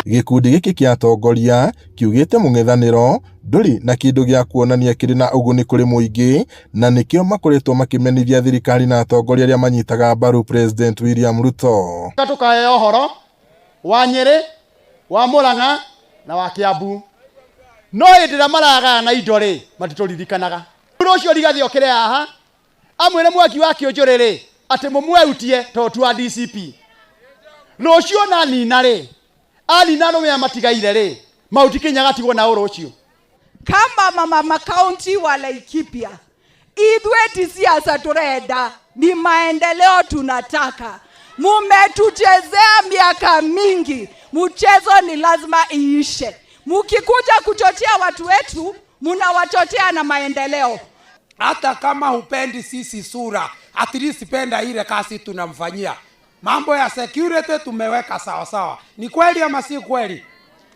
Gikundi giki kia atongoria kiugite mung'ethaniro nduri na kindu gia kuonania kiri na uguni kuri muingi na nikio makoretwo makimenithia thirikari na atongoria aria manyitaga mbaru President William Ruto. Tukahe ohoro wa Nyeri, wa Murang'a na wa Kiambu. No indira maraga na indo ri matituririkanaga. Ucio Rigathi okire haha amwire mwaki wa Kionjuri ati mumweutie to twa DCP. Rucio na nina ri alina no ya matigaire ri mauti Kinyaga tigwo na urucio. Kama mama kaunti wa Laikipia, idwe siasa turenda, ni maendeleo tunataka. Mumetuchezea miaka mingi, mchezo ni lazima iishe. Mukikuja kuchochea watu wetu, munawachochea na maendeleo. Hata kama hupendi sisi sura, at least penda ile kazi tunamfanyia. Mambo ya security tumeweka sawa sawa. Ni kweli ama si kweli?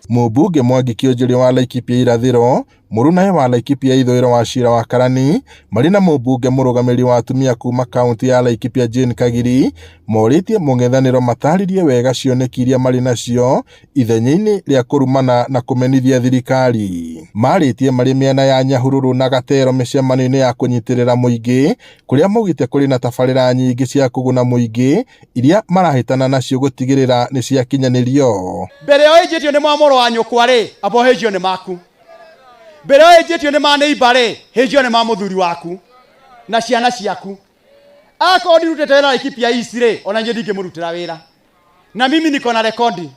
Mubunge Mwangi Kionjuri wa Laikipia irathiro, Murunae wa Laikipia ithwiro wa Cira wa Karani, marina mubunge murugamiri wa atumia kuma kaunti ya Laikipia Jane Kagiri, moritie mung'ethaniro mataririe wega cioneki iria mari nacio ithenya-ini ria kurumana na kumenithia thirikari. Maritie mari miena ya Nyahururu na Gatero micemano-ini ya kunyitirira muingi, kuria maugite kuri na tabarira nyingi cia kuguna muingi iria marahitana nacio gutigirira ni cia kinyanirio. Mbere yo ejitio ni mwamoro wa nyukwa ri abo hejio ni maku. Mbere yo ejitio ni ma neighbor ri hejio ni ma muthuri waku na ciana ciaku. Ako ndirutete wira Laikipia East ri ona nje ndingimurutira wira. Na mimi niko na rekodi.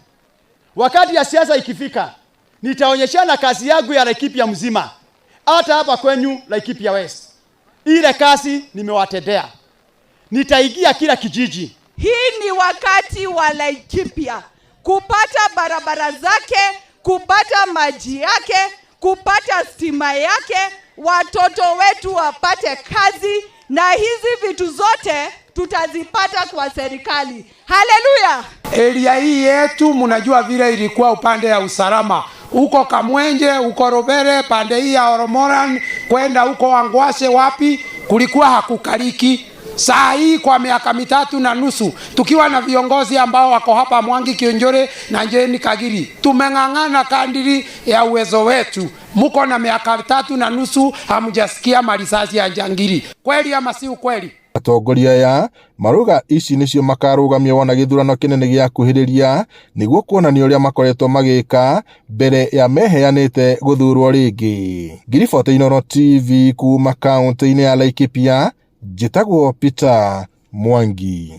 Wakati ya siasa ikifika, nitaonyeshana kazi yangu ya Laikipia mzima. Hata hapa kwenyu Laikipia West. Ile kazi nimewatendea. Nitaingia kila kijiji. Hii ni wakati wa Laikipia kupata barabara zake, kupata maji yake, kupata stima yake, watoto wetu wapate kazi, na hizi vitu zote tutazipata kwa serikali. Haleluya! Area hii yetu mnajua vile ilikuwa upande ya usalama. Huko Kamwenje, huko Robere, pande hii ya Oromoran, kwenda huko Wangwashe wapi, kulikuwa hakukaliki. Saa hii kwa miaka 3.5 tukiwa na viongozi ambao wako hapa Mwangi Kionjuri na Jane Kagiri, tumeng'ang'ana kadiri ya uwezo wetu. Muko na miaka 3.5 hamjasikia marisasi ya Njangiri. Kweli ama si ukweli? Atongoria ya maruga ici nicio makarugamia wona githurano kinene gia kuhiriria niguo kuonania uria makoretwo magika mbere ya meheanite guthurwo ringi. Ngiriboti Inooro TV kuma kaunti-ini ya Laikipia, njitagwo Peter Mwangi.